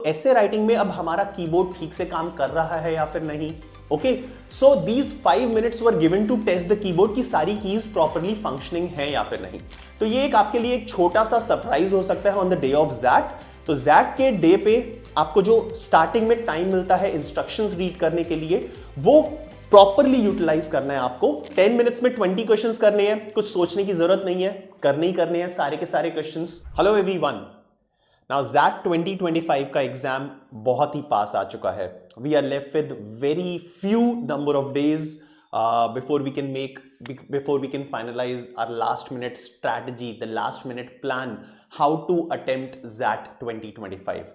ऐसे राइटिंग में अब हमारा कीबोर्ड ठीक से काम कर रहा है या फिर नहीं। Okay, so these 5 minutes were given to test the keyboard की सारी कीज प्रॉपरली फंक्शनिंग है या फिर नहीं। तो ये एक आपके लिए एक छोटा सा सरप्राइज हो सकता है ऑन द डे ऑफ ज़ैट। तो ज़ैट के डे पे आपको जो स्टार्टिंग में टाइम मिलता है इंस्ट्रक्शंस रीड करने के लिए, वो प्रॉपरली यूटिलाइज करना है आपको। 10 मिनट्स में 20 क्वेश्चंस करने हैं, कुछ सोचने की जरूरत नहीं है, करने ही करने हैं सारे के सारे questions. Hello everyone, now that 2025 का एग्जाम बहुत ही पास आ चुका है। We are left with very few number of days before we can finalize our last minute strategy, the last minute plan how to attempt ज़ैट 2025.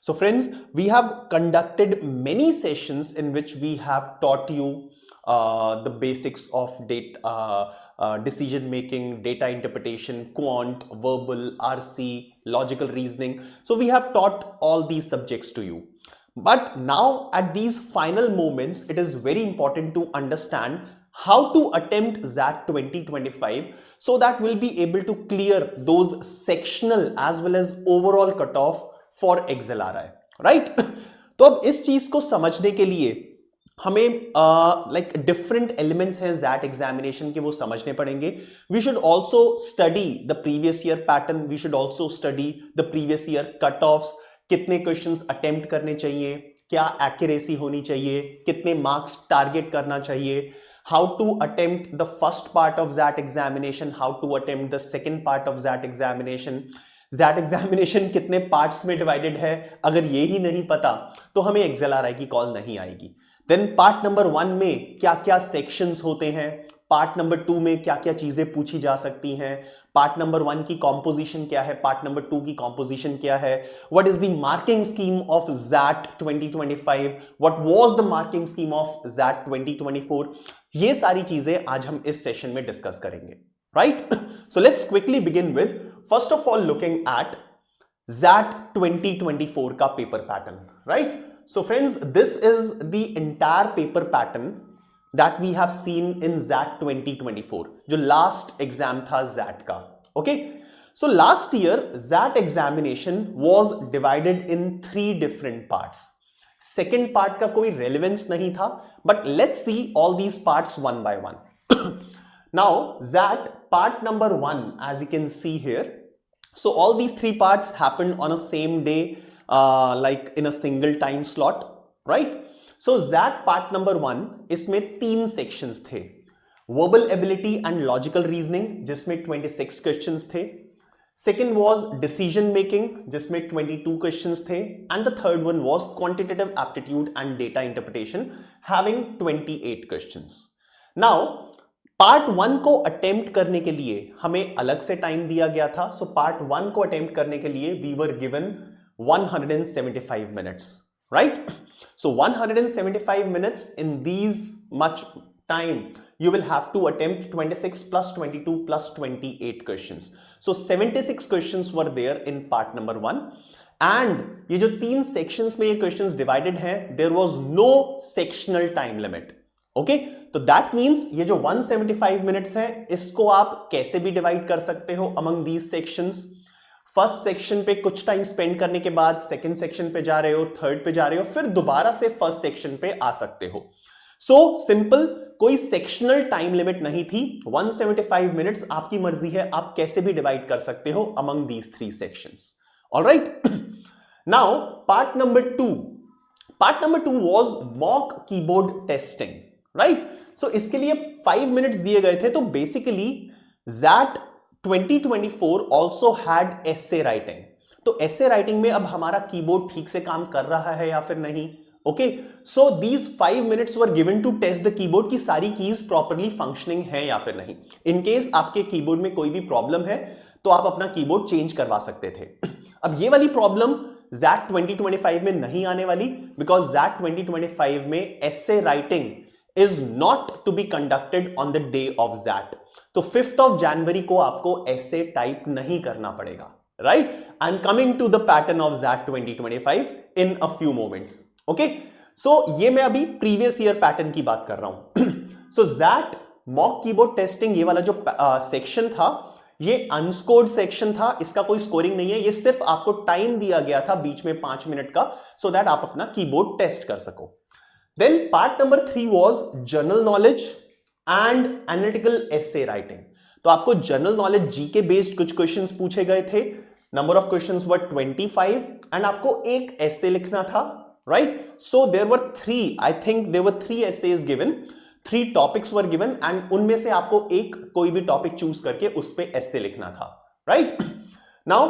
So friends, we have conducted many sessions in which we have taught you the basics of decision making, data interpretation, quant, verbal, RC, logical reasoning. So we have taught all these subjects to you. But now at these final moments, it is very important to understand how to attempt ज़ैट 2025 so that we'll be able to clear those sectional as well as overall cutoff for XLRI, right? तो अब इस चीज को समझने के लिए हमें different elements हैं ज़ैट एग्जामिनेशन के, वो समझने पड़ेंगे। We should also study the previous year pattern, we should also study the previous year cut offs, कितने क्वेश्चंस अटेम्प्ट करने चाहिए, क्या एक्यूरेसी होनी चाहिए, कितने मार्क्स टारगेट करना चाहिए, how to attempt the first part of XAT examination, how to attempt the second part of XAT examination, XAT examination कितने पार्ट्स में डिवाइडेड है, अगर ये ही नहीं पता तो हमें XLRI की कॉल नहीं आएगी। देन पार्ट नंबर 1 में क्या क्या सेक्शंस होते हैं, पार्ट नंबर 2 में क्या क्या चीजें पूछी जा सकती हैं, पार्ट नंबर 1 की कॉम्पोजिशन क्या है, पार्ट नंबर 2 की कॉम्पोजिशन क्या है, what is the marking scheme of XAT 2025, what was the marking scheme of XAT 2024, ये सारी चीजें आज हम इस सेशन में डिस्कस करेंगे, right? So let's quickly begin with first of all looking at XAT 2024 का paper pattern, right? So friends, this is the entire paper pattern that we have seen in XAT 2024, जो last exam था XAT का। Okay, so last year XAT examination was divided in 3 different parts. Second part का कोई relevance नहीं था, but let's see all these parts one by one. Now XAT part number 1, as you can see here, so all these 3 parts happened on a same day, like in a single time slot, right? So XAT part number 1, इसमें 3 sections थे। Verbal ability and logical reasoning, जिसमें 26 questions थे। Second was decision making, जिसमें 22 questions थे। And the third one was quantitative aptitude and data interpretation, having 28 questions. Now part 1 को attempt करने के लिए हमें अलग से टाइम दिया गया था। सो पार्ट 1 को अटेम्प्ट करने के लिए we were given 175 minutes, right? So 175 minutes, in these much time you will have to attempt 26 plus 22 plus 28 questions. So 76 questions were there in part number 1, and ये जो 3 sections में ये questions divided हैं, there was no sectional time limit. Okay, तो that means ये जो 175 minutes है, इसको आप कैसे भी divide कर सकते हो among these sections। First section पे कुछ टाइम स्पेंड करने के बाद सेकंड सेक्शन पे जा रहे हो, थर्ड पे जा रहे हो, फिर दोबारा से फर्स्ट सेक्शन पे आ सकते हो। सो सिंपल, कोई सेक्शनल टाइम लिमिट नहीं थी। 175 मिनट्स आपकी मर्जी है, आप कैसे भी डिवाइड कर सकते हो among these 3 sections. Alright, now part number 2 was mock keyboard testing, right? So इसके लिए 5 मिनट्स दिए गए थे। तो basically XAT 2024 also had essay writing। तो essay writing में अब हमारा कीबोर्ड ठीक से काम कर रहा है या फिर नहीं। Okay, so these 5 minutes were given to test the keyboard की सारी कीज प्रॉपरली फंक्शनिंग है या फिर नहीं। इन केस आपके कीबोर्ड में कोई भी प्रॉब्लम है तो आप अपना कीबोर्ड चेंज करवा सकते थे। अब ये वाली प्रॉब्लम ज़ैट 2025 में नहीं आने वाली, बिकॉज ज़ैट 2025 में essay writing is not to be conducted on the day of ज़ैट। तो 5th of January को आपको ऐसे टाइप नहीं करना पड़ेगा, right? I am coming to the pattern of XAT 2025 in a few moments. Okay, so ये मैं अभी प्रीवियस ईयर पैटर्न की बात कर रहा हूं। सो ज़ैट मॉक कीबोर्ड टेस्टिंग, ये वाला जो सेक्शन था, ये अनस्कोर्ड सेक्शन था, इसका कोई स्कोरिंग नहीं है, ये सिर्फ आपको टाइम दिया गया था बीच में 5 मिनट का, सो दैट आप अपना कीबोर्ड टेस्ट कर सको। Then part number 3 was general knowledge and analytical essay writing. तो आपको जनरल नॉलेज जीके बेस्ड कुछ क्वेश्चंस पूछे गए थे, number of questions were 25 and आपको एक एसे लिखना था, right? So there were 3, I think there were 3 essays given, 3 topics were given and उनमें से आपको एक कोई भी टॉपिक चूज करके उस पे एसे लिखना था, right? Now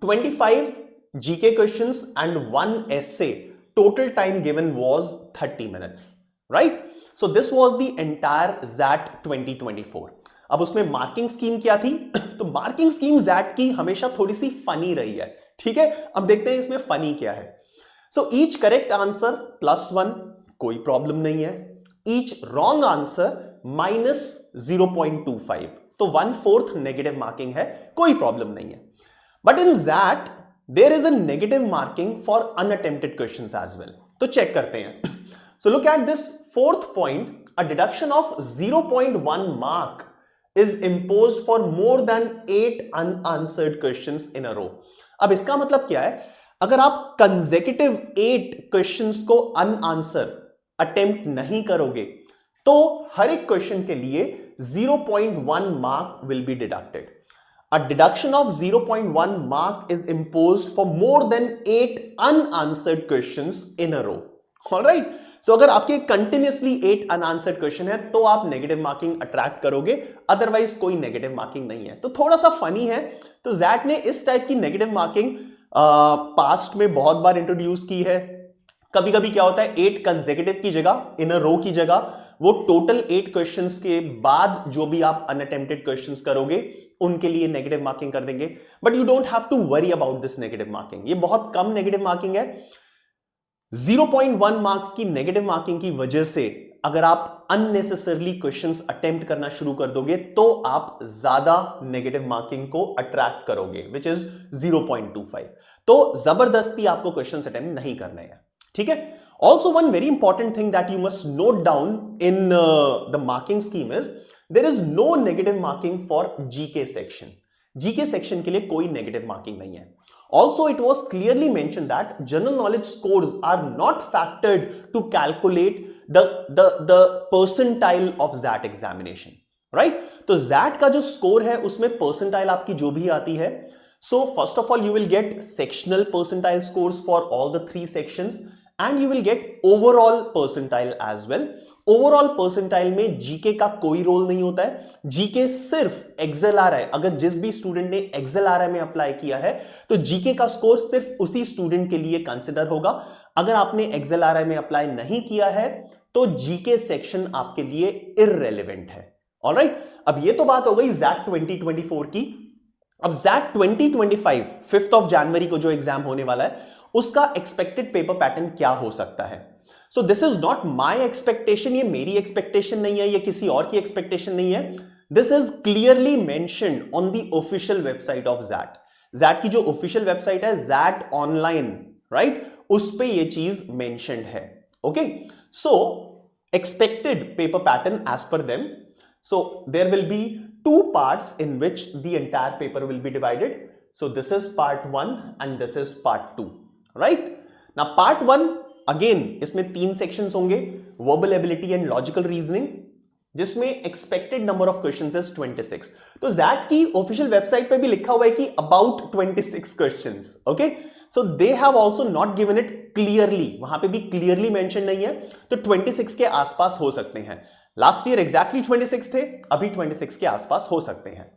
25 GK questions and 1 essay, total time given was 30 minutes, right? So this was the entire ZAT 2024. अब उसमें मार्किंग स्कीम क्या थी? तो मार्किंग स्कीम ZAT की हमेशा थोड़ी सी फनी रही है, ठीक है? अब देखते हैं इसमें फनी क्या है। सो ईच करेक्ट आंसर +1, कोई प्रॉब्लम नहीं है। ईच रॉन्ग आंसर -0.25, तो 1/4 नेगेटिव मार्किंग है, कोई प्रॉब्लम नहीं है। But in ZAT there is a negative marking for unattempted questions as well. तो चेक करते हैं। So look at this 4th point, a deduction of 0.1 mark is imposed for more than 8 unanswered questions in a row. अब इसका मतलब क्या है? अगर आप consecutive 8 questions को unanswer attempt नहीं करोगे तो हर एक क्वेश्चन के लिए 0.1 mark will be deducted. A deduction of 0.1 mark is imposed for more than 8 unanswered questions in a row. Alright? So अगर आपके continuously 8 unanswered question है तो आप नेगेटिव मार्किंग अट्रैक्ट करोगे, अदरवाइज कोई नेगेटिव मार्किंग नहीं है। तो थोड़ा सा फनी है। तो ZAT ने इस टाइप की नेगेटिव मार्किंग पास्ट में बहुत बार इंट्रोड्यूस की है। कभी कभी क्या होता है, 8 कंसेक्यूटिव की जगह, इन अ रो की जगह, वो टोटल 8 क्वेश्चंस के बाद जो भी आप अनअटेम्प्टेड क्वेश्चंस करोगे उनके लिए नेगेटिव मार्किंग कर देंगे। But you don't have to worry about this negative marking, ये बहुत कम नेगेटिव मार्किंग है। 0.1 मार्क्स की नेगेटिव मार्किंग की वजह से अगर आप अननेसेसरली क्वेश्चंस अटेम्प्ट करना शुरू कर दोगे तो आप ज्यादा नेगेटिव मार्किंग को अट्रैक्ट करोगे, विच इज 0.25। तो जबरदस्ती आपको क्वेश्चंस अटेम्प्ट नहीं करने हैं, ठीक है? Also, one very important thing that you must note down in the marking scheme is there is no negative marking for GK section. GK section के लिए कोई negative marking नहीं है. Also, it was clearly mentioned that general knowledge scores are not factored to calculate the percentile of ZAT examination, right? तो ZAT का जो score है उसमें percentile आपकी जो भी आती है. So first of all, you will get sectional percentile scores for all the 3 sections. And you will get overall percentile as well. Overall percentile में जीके का कोई रोल नहीं होता है। जीके सिर्फ XLRI, अगर जिस भी स्टूडेंट ने XLRI में अप्लाई किया है तो जीके का स्कोर सिर्फ उसी स्टूडेंट के लिए कंसिडर होगा। अगर आपने XLRI में अप्लाई नहीं किया है तो जीके सेक्शन आपके लिए इररेलेवेंट है। ऑलराइट, अब ये तो बात हो गई ZAT 2024 की। अब ZAT 2025 5th ऑफ जनवरी को जो एग्जाम होने वाला है उसका एक्सपेक्टेड पेपर पैटर्न क्या हो सकता है? सो this is not my expectation, ये मेरी एक्सपेक्टेशन नहीं है, ये किसी और की एक्सपेक्टेशन नहीं है। This is clearly mentioned on the official website of ZAT. ZAT की जो ऑफिशियल वेबसाइट है ZAT ऑनलाइन, राइट, उस पे ये चीज मेंशन्ड है। Okay, so expected paper pattern as per them, so there will be 2 parts in which the entire paper will be divided. So this is part 1 and this is part 2. Right? Now part 1 again इसमें 3 sections होंगे, verbal ability and logical reasoning, जिसमें expected number of questions is 26. तो ZAT की official website पे भी लिखा हुआ है कि about 26 questions. Okay? So they have also not given it clearly, वहां पे भी clearly mention नहीं है, तो 26 के आसपास हो सकते हैं। Last year exactly 26 थे, अभी 26 के आसपास हो सकते हैं।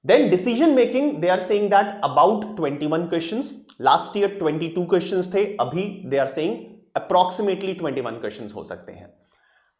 Then decision making, they are saying that about 21 questions. Last year 22 questions थे, अभी they are saying approximately 21 questions हो सकते हैं.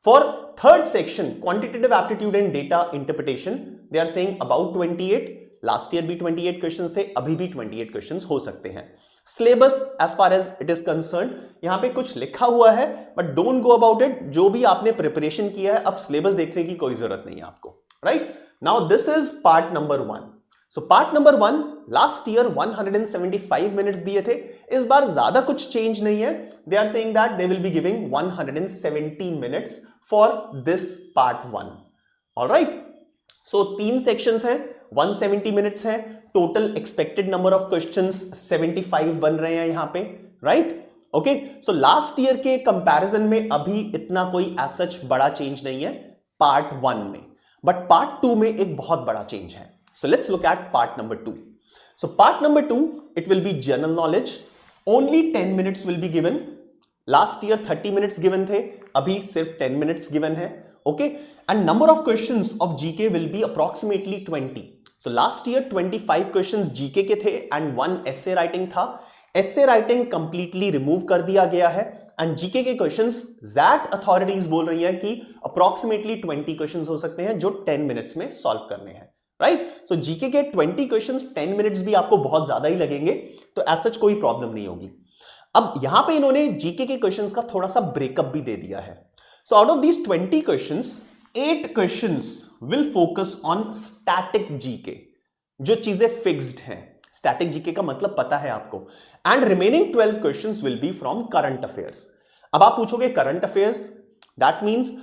For third section, quantitative aptitude and data interpretation, they are saying about 28. Last year भी 28 questions थे, अभी भी 28 questions हो सकते हैं. Syllabus as far as it is concerned, यहाँ पे कुछ लिखा हुआ है, but don't go about it. जो भी आपने preparation किया है, अब syllabus देखने की कोई जरूरत नहीं है आपको, right? Now this is part number 1. So part number 1, last year 175 minutes दिए थे, इस बार ज्यादा कुछ change नहीं है. They are saying that they will be giving 170 minutes for this part 1. All right. So 3 sections हैं, 170 मिनट्स है, total expected number of questions 75 बन रहे हैं यहां पे, right? Okay, so last year के कंपैरिजन में अभी इतना कोई एज सच बड़ा चेंज नहीं है पार्ट 1 में, बट पार्ट 2 में एक बहुत बड़ा चेंज है. So let's look at part number 2. So part number 2, it will be general knowledge. Only 10 minutes will be given. Last year 30 minutes given थे, अभी सिर्फ 10 मिनट्स गिवन है. Okay, and number of questions of GK will be approximately 20. So last year 25 questions GK के थे and 1 essay writing था. Essay writing completely remove कर दिया गया है एंड जीके के क्वेश्चंस ज़ैट अथॉरिटीज बोल रही हैं कि अप्रोक्सीमेटली 20 क्वेश्चंस हो सकते हैं जो 10 मिनट्स में सॉल्व करने हैं, राइट? सो जीके के 20 क्वेश्चंस 10 मिनट्स भी आपको बहुत ज्यादा ही लगेंगे, तो एज सच कोई प्रॉब्लम नहीं होगी. अब यहां पे इन्होंने जीके के क्वेश्चंस का थोड़ा सा ब्रेकअप भी दे दिया है. सो out of these 20 questions 8 questions will focus on static GK, जो चीजें फिक्स्ड हैं. स्टैटिक जीके का मतलब पता है आपको. And remaining 12 questions will be from current affairs. अब आप पूछोगे current affairs, that means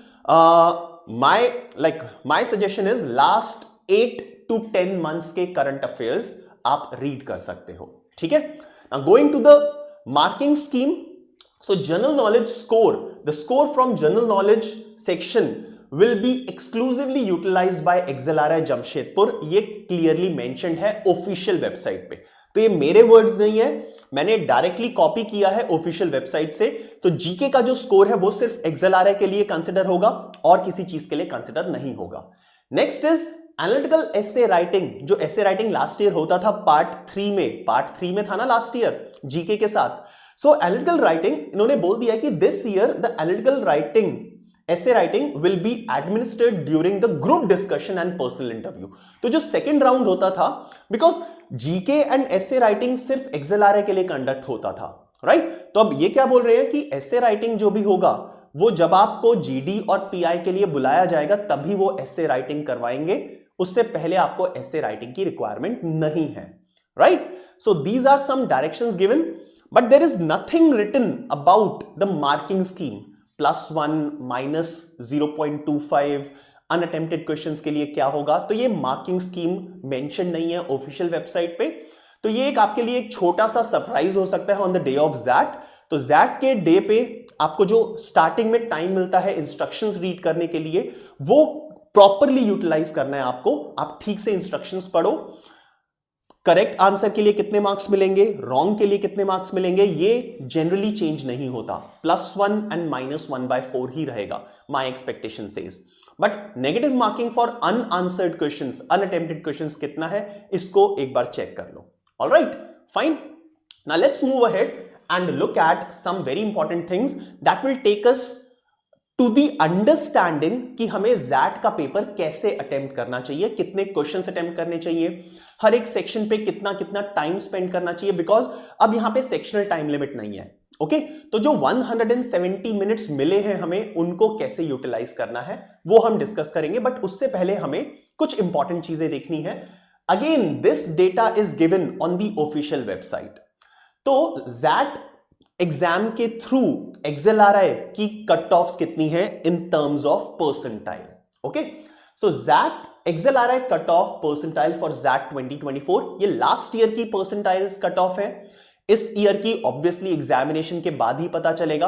my suggestion is last 8 to 10 months के करंट अफेयर्स आप रीड कर सकते हो, ठीक है? Now going to the marking scheme. So general knowledge score, the score from general knowledge section will be exclusively utilized by XLRI Jamshedpur. ये clearly mentioned है official website पे, तो ये मेरे वर्ड्स नहीं है, मैंने डायरेक्टली कॉपी किया है ऑफिशियल वेबसाइट से. तो जीके का जो स्कोर है वो सिर्फ XLRI के लिए कंसिडर होगा और किसी चीज के लिए कंसिडर नहीं होगा. Next is analytical essay writing. जो एसे राइटिंग लास्ट ईयर होता था पार्ट 3 में था ना लास्ट ईयर जीके के साथ. सो एनालिटिकल राइटिंग इन्होंने बोल दिया कि this year the analytical writing essay writing will be administered during the group discussion and personal interview. तो जो सेकंड राउंड होता था, because GK and essay writing सिर्फ XLRI के लिए कंडक्ट होता था, राइट? तो अब ये क्या बोल रहे हैं कि essay writing जो भी होगा वो जब आपको जीडी और पीआई के लिए बुलाया जाएगा तभी वो essay writing करवाएंगे, उससे पहले आपको essay writing की रिक्वायरमेंट नहीं है, right? So these are some directions given, but there is nothing written about the marking scheme. +1 -0.25 unattempted questions के लिए क्या होगा, तो ये मार्किंग स्कीम मेंशन नहीं है ऑफिशियल वेबसाइट पे. तो ये एक आपके लिए एक छोटा सा सरप्राइज हो सकता है ऑन द डे ऑफ ज़ैट. तो ज़ैट के डे पे आपको जो स्टार्टिंग में टाइम मिलता है इंस्ट्रक्शंस रीड करने के लिए, वो प्रॉपरली यूटिलाइज करना है आपको. आप ठीक से इंस्ट्रक्शंस पढ़ो. करेक्ट आंसर के लिए कितने मार्क्स मिलेंगे, रॉन्ग के लिए कितने मार्क्स मिलेंगे, ये जनरली चेंज नहीं होता. +1 एंड -1/4 ही रहेगा, my expectation says. But negative marking for unanswered questions, unattempted questions कितना है, इसको एक बार चेक कर लो. Alright, fine. Now let's move ahead and look at some very important things that will take us to the understanding कि हमें ज़ैट का पेपर कैसे अटेम्प्ट करना चाहिए, कितने क्वेश्चंस अटेम्प्ट करने चाहिए, हर एक सेक्शन पे कितना कितना टाइम स्पेंड करना चाहिए, बिकॉज अब यहां पे सेक्शनल टाइम लिमिट नहीं है. ओके, तो जो 170 मिनट्स मिले हैं हमें, उनको कैसे यूटिलाइज करना है वो हम डिस्कस करेंगे. बट उससे पहले हमें कुछ इंपॉर्टेंट चीजें देखनी है. Again this data is given on the official website. तो ज़ैट एग्जाम के थ्रू XLRI की कट ऑफ्स कितनी है in terms of percentile. Okay, so XAT XLRI cut off percentile for XAT 2024, ये लास्ट ईयर की परसेंटाइल्स कट ऑफ है. इस year की ऑब्वियसली एग्जामिनेशन के बाद ही पता चलेगा,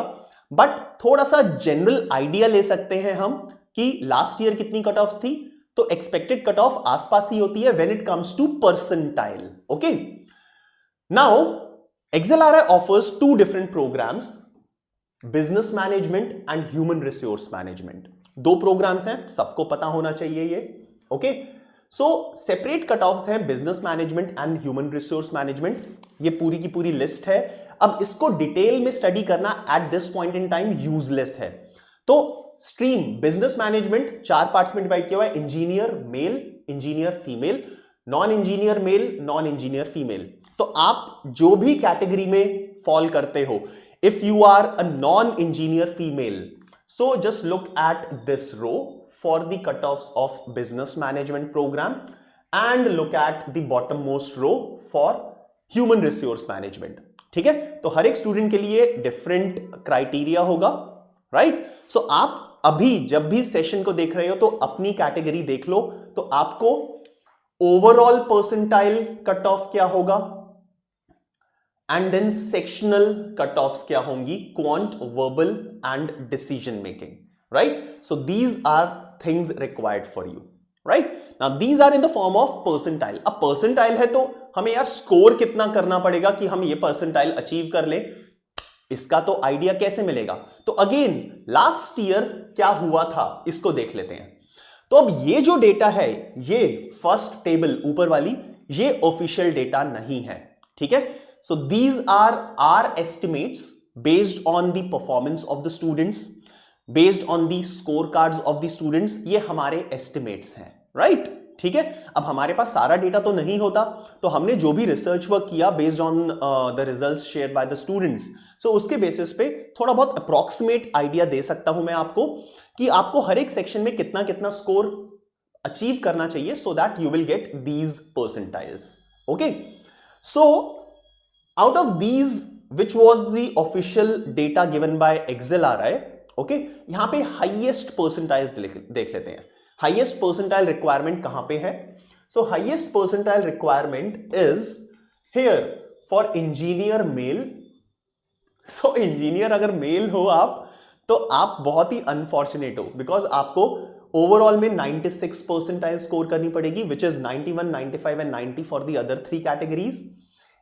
बट थोड़ा सा जनरल आइडिया ले सकते हैं हम कि लास्ट ईयर कितनी कट ऑफ्स थी. तो एक्सपेक्टेड कट ऑफ आसपास ही होती है when it comes to percentile. Okay, now XLRI offers 2 different programs, business management and human resource management. 2 programs हैं, सबको पता होना चाहिए ये. ओके, सो सेपरेट कट ऑफ्स हैं business management and human resource management. ये पूरी की पूरी लिस्ट है. अब इसको डिटेल में स्टडी करना at this point in time useless है. तो स्ट्रीम बिजनेस मैनेजमेंट 4 पार्ट्स में डिवाइड किया हुआ है. Engineer male, engineer female, non engineer male, non engineer female. तो आप जो भी कैटेगरी में फॉल करते हो, if you are a non engineer female, so just look at this row for the cut offs of business management programme and look at the bottom most row for human resource management. ठीक है, तो हर एक student के लिए different criteria होगा, right? सो आप अभी जब भी सेशन को देख रहे हो तो अपनी कैटेगरी देख लो, तो आपको ओवरऑल परसेंटाइल कट ऑफ क्या होगा, and then sectional cut offs क्या होंगी, quant, verbal and decision making, right? So these are things required for you, right? Now these are in the form of percentile. अब percentile है तो हमें यार score कितना करना पड़ेगा कि हम ये परसेंटाइल अचीव कर ले, इसका तो आइडिया कैसे मिलेगा? तो अगेन लास्ट ईयर क्या हुआ था इसको देख लेते हैं. तो अब ये जो डेटा है, ये फर्स्ट टेबल ऊपर वाली, ये ऑफिशियल डेटा नहीं है, ठीक है? So these are our estimates based on the performance of the students, based on the score cards of the students. ये हमारे एस्टिमेट्स हैं, राइट? ठीक है. अब हमारे पास सारा डेटा तो नहीं होता, तो हमने जो भी रिसर्च वर्क किया based on the results share by the students, so उसके बेसिस पे थोड़ा बहुत अप्रॉक्सीमेट आइडिया दे सकता हूं मैं आपको कि आपको हर एक सेक्शन में कितना कितना स्कोर अचीव करना चाहिए, so that you will get these percentiles. Okay, so out of these which was the official data given by XLRI, okay, यहां पे हाईएस्ट परसेंटाइल्स देख लेते हैं. हाईएस्ट परसेंटाइल रिक्वायरमेंट कहां पे है? So highest percentile requirement is here for engineer male. So engineer अगर male हो आप, तो आप बहुत ही अनफॉर्चुनेट हो, बिकॉज आपको ओवरऑल में 96 परसेंटाइल स्कोर करनी पड़ेगी, which is 91, 95 and 90 for the other 3 categories.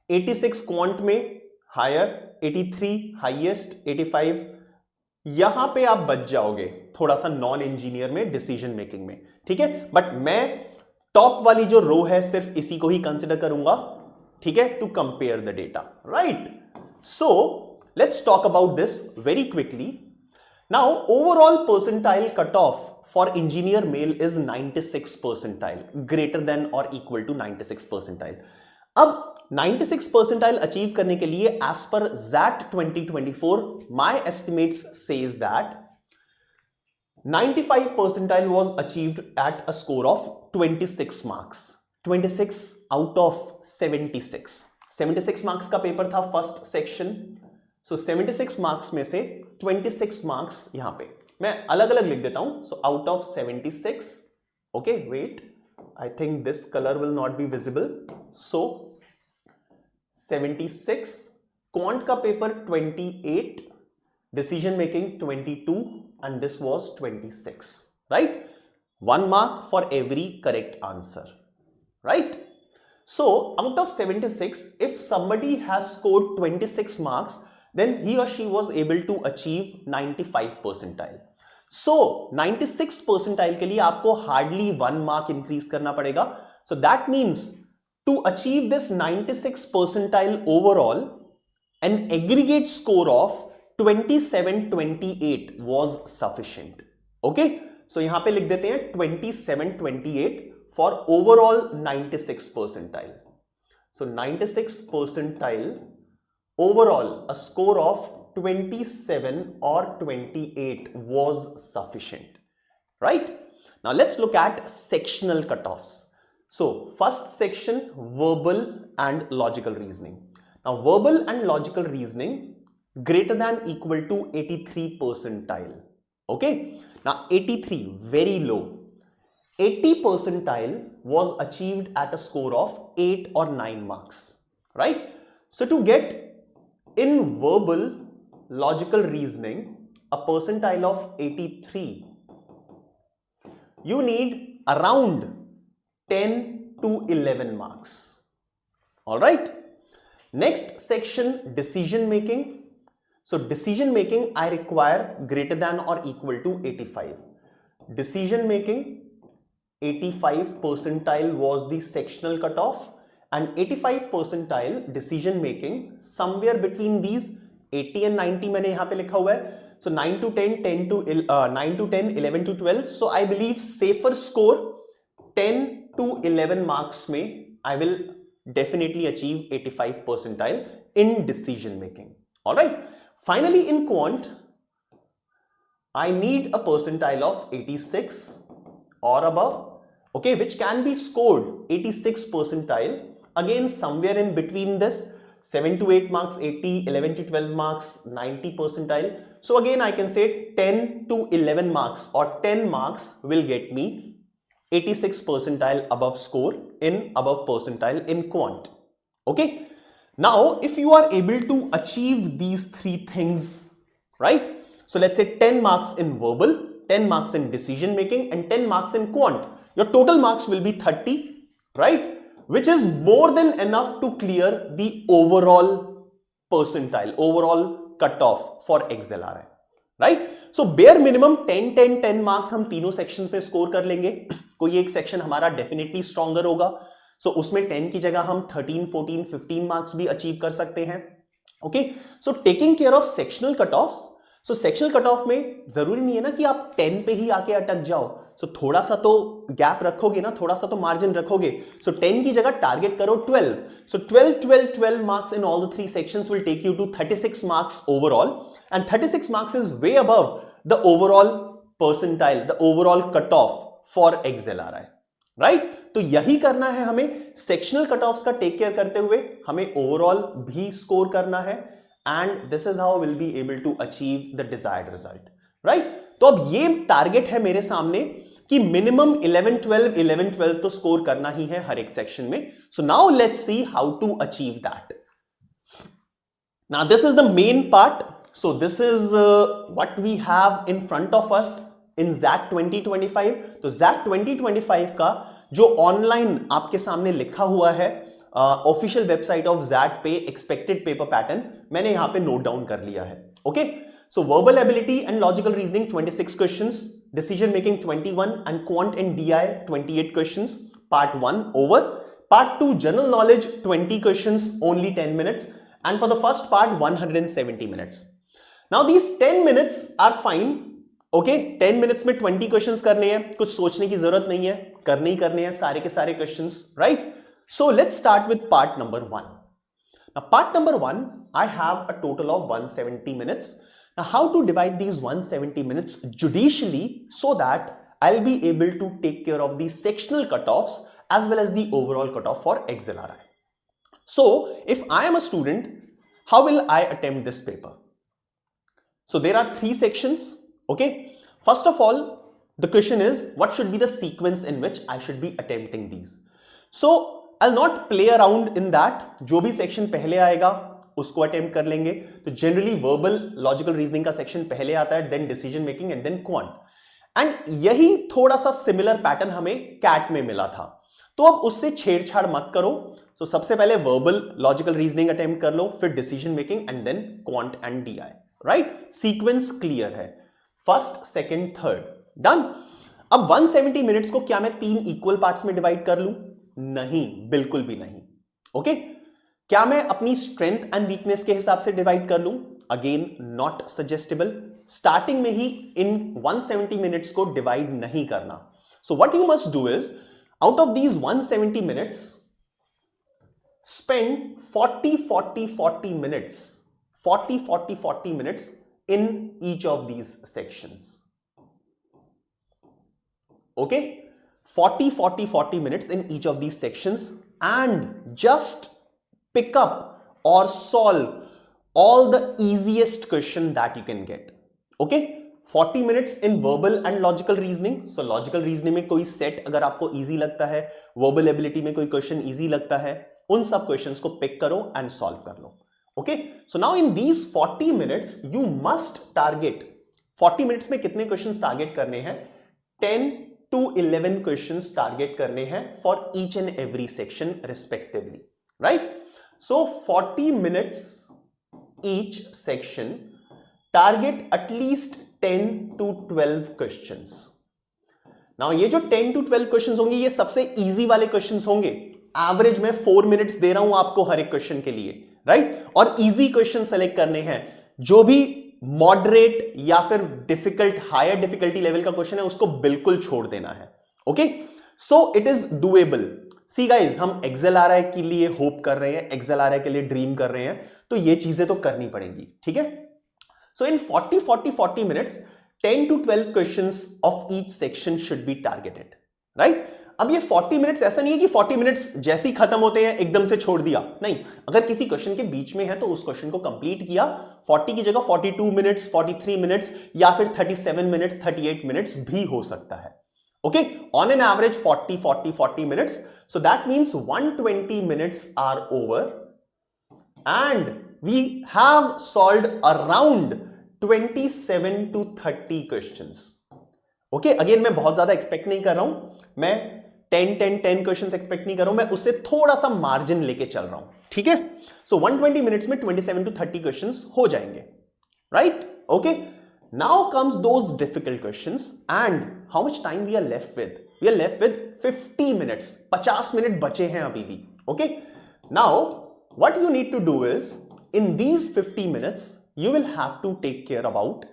86 quant में हायर, 83 हाईएस्ट, 85 यहां पे आप बच जाओगे थोड़ा सा नॉन इंजीनियर में, डिसीजन मेकिंग में, ठीक है? बट मैं टॉप वाली जो रो है सिर्फ इसी को ही कंसिडर करूंगा, ठीक है, to compare the data, right? So let's talk about this very quickly. Now overall percentile cut off for engineer male is 96 percentile, greater than और इक्वल टू 96 परसेंटाइल. अब 96 परसेंटाइल अचीव करने के लिए as per ZAT 2024 my estimates says that 95 percentile was achieved at a score of 26 marks. 26 out of 76. 76 marks का paper था first section. सो 76 marks में से 26 marks यहां पे मैं अलग अलग लिख देता हूं. So out of 76, okay, wait, I think this colour will not be visible. So 76, quant का paper 28, decision making 22, and this was 26, right? 1 mark for every correct answer, right? So out of 76, if somebody has scored 26 marks, then he or she was able to achieve 95 percentile. So 96 percentile के लिए आपको hardly 1 mark increase करना पड़ेगा. So that means to achieve this 96 percentile overall, an aggregate score of 2728 was sufficient. Okay, so यहां पे लिख देते हैं 2728 for overall 96 percentile. So 96 percentile overall, a score of 27 or 28 was sufficient, right? Now let's look at sectional cutoffs. So first section, verbal and logical reasoning. Now verbal and logical reasoning greater than equal to 83 percentile. Okay, now 83 very low. 80 percentile was achieved at a score of 8 or 9 marks, right? So to get in verbal logical reasoning a percentile of 83, you need around 10 to 11 marks. All right, next section, decision making. So decision making I require greater than or equal to 85. Decision making 85 percentile was the sectional cutoff, and 85 percentile decision making somewhere between these 80 and 90 मैंने यहाँ पे लिखा हुआ है. So 9 to 10, 9 to 10, 11 to 12. So I believe safer score 10 to 11 marks में I will definitely achieve 85 percentile in decision making. All right. Finally, in quant, I need a percentile of 86 or above, okay, which can be scored 86 percentile, again somewhere in between this 7 to 8 marks, 80, 11 to 12 marks, 90 percentile. So again I can say 10 to 11 marks or 10 marks will get me 86 percentile above score in above percentile in quant. Okay, now if you are able to achieve these three things, right? So let's say 10 marks in verbal, 10 marks in decision making, and 10 marks in quant. Your total marks will be 30, right? Which is more than enough to clear the overall percentile, overall cutoff for XLRI, right? So bare minimum 10 10 10 marks हम तीनों sections में score कर लेंगे. कोई एक section हमारा definitely stronger होगा, सो उसमें 10 की जगह हम 13 14 15 मार्क्स भी अचीव कर सकते हैं. Okay, so taking care of sectional cut offs. So sectional cut off में जरूरी नहीं है ना कि आप 10 पे ही आके अटक जाओ. सो थोड़ा सा तो गैप रखोगे ना, थोड़ा सा तो मार्जिन रखोगे. सो 10 की जगह टारगेट करो 12. So 12 marks in all the three sections will take you to 36 marks overall, and 36 marks is way above the overall percentile, the overall cut off for XLRI, right? तो यही करना है हमें. सेक्शनल कट ऑफ्स का take care करते हुए हमें overall भी स्कोर करना है, and this is how will be able to achieve the desired result, right? तो अब ये टारगेट है मेरे सामने कि मिनिमम 11 12 तो स्कोर करना ही है हर एक सेक्शन में. So now let's see how to achieve that. Now this is the main part. So this is what we have in front of us in ZAT 2025. तो ZAT 2025 का जो ऑनलाइन आपके सामने लिखा हुआ है ऑफिशियल वेबसाइट ऑफ ZAT पे expected paper pattern मैंने यहां पे नोट डाउन कर लिया है. Okay, so verbal ability and logical reasoning 26 questions, decision making 21, and quant and DI 28 questions. Part 1 over. Part 2 general knowledge 20 questions, only 10 minutes, and for the first part 170 minutes. Now these 10 minutes are fine. Okay, 10 minutes में 20 questions करने हैं, कुछ सोचने की जरूरत नहीं है, करने ही करने हैं सारे के सारे questions, right? So let's start with part number 1. Now part number 1, I have a total of 170 minutes. Now how to divide these 170 minutes judiciously so that I'll be able to take care of the sectional cutoffs as well as the overall cutoff for XLRI. So if I am a student, how will I attempt this paper? So there are 3 sections. Okay, first of all, the question is what should be the sequence in which I should be attempting these. So I'll not play around in that. जो भी section पहले आएगा उसको attempt कर लेंगे. तो generally verbal logical reasoning का section पहले आता है, then decision making and then quant. And यही थोड़ा सा सिमिलर पैटर्न हमें कैट में मिला था. तो अब उससे छेड़छाड़ मत करो. तो सबसे पहले वर्बल लॉजिकल रीजनिंग अटेम्प्ट कर लो, फिर decision making and then quant and DI, right? Sequence clear है. First, second, third, done. अब 170 मिनट्स को क्या मैं 3 इक्वल पार्ट्स में डिवाइड कर लूं? नहीं, बिल्कुल भी नहीं. ओके, क्या मैं अपनी स्ट्रेंथ एंड वीकनेस के हिसाब से डिवाइड कर लूं? Again not suggestible. स्टार्टिंग में ही इन 170 मिनट्स को डिवाइड नहीं करना. So what you must do is, out of these 170 minutes spend 40 minutes, 40 minutes in each of these sections. Okay, 40 minutes in each of these sections, and just pick up or solve all the easiest question that you can get. Okay, 40 minutes in verbal and logical reasoning. So logical reasoning में कोई set अगर आपको easy लगता है, verbal ability में कोई question easy लगता है, उन सब questions को pick करो and solve कर लो. Okay, so now in these 40 minutes you must target, 40 minutes में कितने questions target करने हैं? 10 to 11 questions target करने हैं for each and every section respectively, right? So 40 minutes each section, target at least 10 to 12 questions. Now ये जो 10 to 12 questions होंगे ये सबसे easy वाले questions होंगे. एवरेज में 4 मिनट्स दे रहा हूं आपको हर एक क्वेश्चन के लिए, राइट? और इजी क्वेश्चन सेलेक्ट करने हैं. जो भी मॉडरेट या फिर डिफिकल्ट, हायर डिफिकल्टी लेवल का क्वेश्चन है उसको बिल्कुल छोड़ देना है. Okay, so it is doable. See guys, हम XLRI के लिए होप कर रहे हैं, XLRI के लिए ड्रीम कर रहे हैं, तो ये चीजें तो करनी पड़ेंगी, ठीक है? सो इन 40 minutes 10 to 12 questions of each section should be targeted, right? अब ये 40 मिनट्स ऐसा नहीं है कि 40 मिनट्स जैसे ही खत्म होते हैं एकदम से छोड़ दिया. नहीं, अगर किसी क्वेश्चन के बीच में है तो उस क्वेश्चन को कंप्लीट किया. 40 की जगह 42 मिनट्स, 43 मिनट्स या फिर 37 मिनट्स, 38 मिनट्स भी हो सकता है. Okay, on an average 40 minutes. So that means 120 minutes are over and we have solved around 27 to 30 questions. Okay, again मैं बहुत ज्यादा एक्सपेक्ट नहीं कर रहा हूं, मैं 10 क्वेश्चंस एक्सपेक्ट नहीं कर रहा हूं, मैं उससे थोड़ा सा मार्जिन लेके चल रहा हूं, ठीक है। सो 120 मिनट्स में 27 टू 30 क्वेश्चंस हो जाएंगे, right. Okay, now comes those difficult questions and how much time we are left with? We are left with 50 minutes, 50 minute बचे हैं अभी भी। Okay, now what you need to do is in these 50 minutes you will have to take care about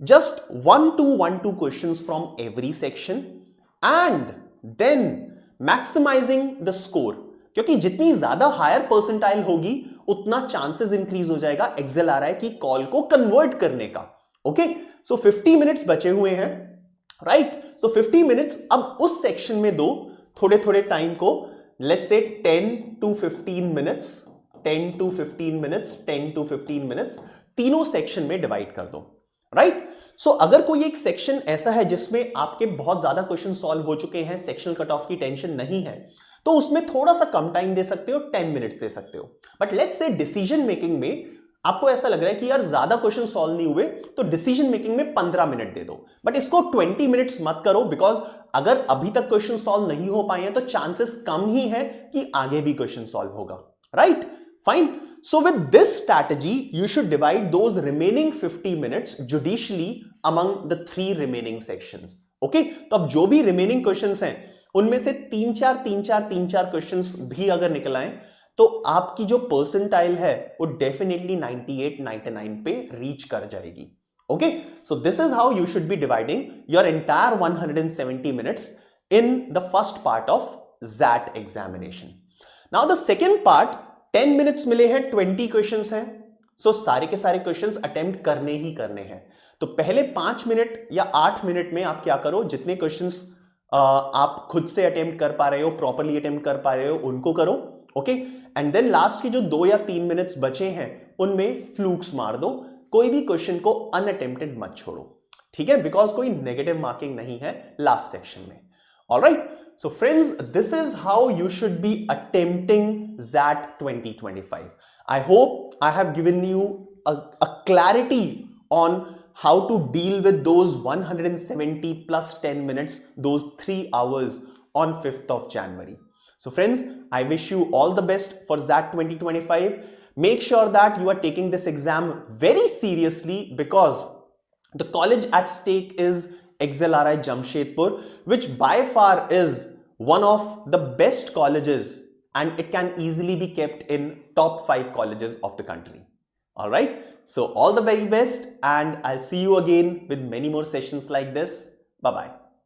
just 1 to 2 questions from every section and then maximizing the score, क्योंकि जितनी ज्यादा higher percentile होगी उतना chances increase हो जाएगा XLRI की call को convert करने का। ओके, सो 50 मिनट्स बचे हुए हैं, राइट। सो 50 मिनट्स अब उस सेक्शन में दो, थोड़े थोड़े टाइम को, let's say 10 to 15 minutes, 10 to 15 minutes, 10 to 15 minutes, तीनों सेक्शन में डिवाइड कर दो, राइट। सो अगर कोई एक सेक्शन ऐसा है जिसमें आपके बहुत ज्यादा क्वेश्चन सॉल्व हो चुके हैं, सेक्शनल कट ऑफ की टेंशन नहीं है, तो उसमें थोड़ा सा कम टाइम दे सकते हो, 10 मिनट्स दे सकते हो। But let's say decision making में आपको ऐसा लग रहा है कि यार ज्यादा क्वेश्चन सॉल्व नहीं हुए, तो डिसीजन मेकिंग में 15 मिनट दे दो, बट इसको 20 मिनट्स मत करो, बिकॉज अगर अभी तक क्वेश्चन सॉल्व नहीं हो पाए हैं तो चांसेस कम ही है कि आगे भी क्वेश्चन सॉल्व होगा, right. Fine. So with this strategy, you should divide those remaining 50 minutes judicially among the 3 remaining sections. Okay? तो अब जो भी remaining questions हैं, उनमें से 3-4 questions भी अगर निकल आए, तो आपकी जो percentile है, वो definitely 98-99 पे reach कर जाएगी. Okay? So this is how you should be dividing your entire 170 minutes in the first part of ZAT examination. Now the second part, 10 minutes मिले हैं, 20 क्वेश्चंस हैं, सो सारे के सारे क्वेश्चंस अटेम्प्ट करने ही करने हैं। तो पहले 5 मिनट या 8 मिनट में आप क्या करो, जितने क्वेश्चंस आप खुद से अटेम्प्ट कर पा रहे हो, प्रॉपरली अटेम्प्ट कर पा रहे हो, उनको करो। ओके, एंड देन लास्ट की जो 2 या 3 मिनट्स बचे हैं उनमें फ्लूक्स मार दो, कोई भी क्वेश्चन को अनअटेम्प्टेड मत छोड़ो, ठीक है, बिकॉज कोई नेगेटिव मार्किंग नहीं है लास्ट सेक्शन में। Alright, so friends, this is how you should be attempting ZAT 2025. I hope I have given you a clarity on how to deal with those 170 plus 10 minutes, those 3 hours on 5th of January. So friends, I wish you all the best for ZAT 2025. Make sure that you are taking this exam very seriously, because the college at stake is XLRI Jamshedpur, which by far is one of the best colleges, and it can easily be kept in top 5 colleges of the country. All right, so all the very best, and I'll see you again with many more sessions like this. Bye bye.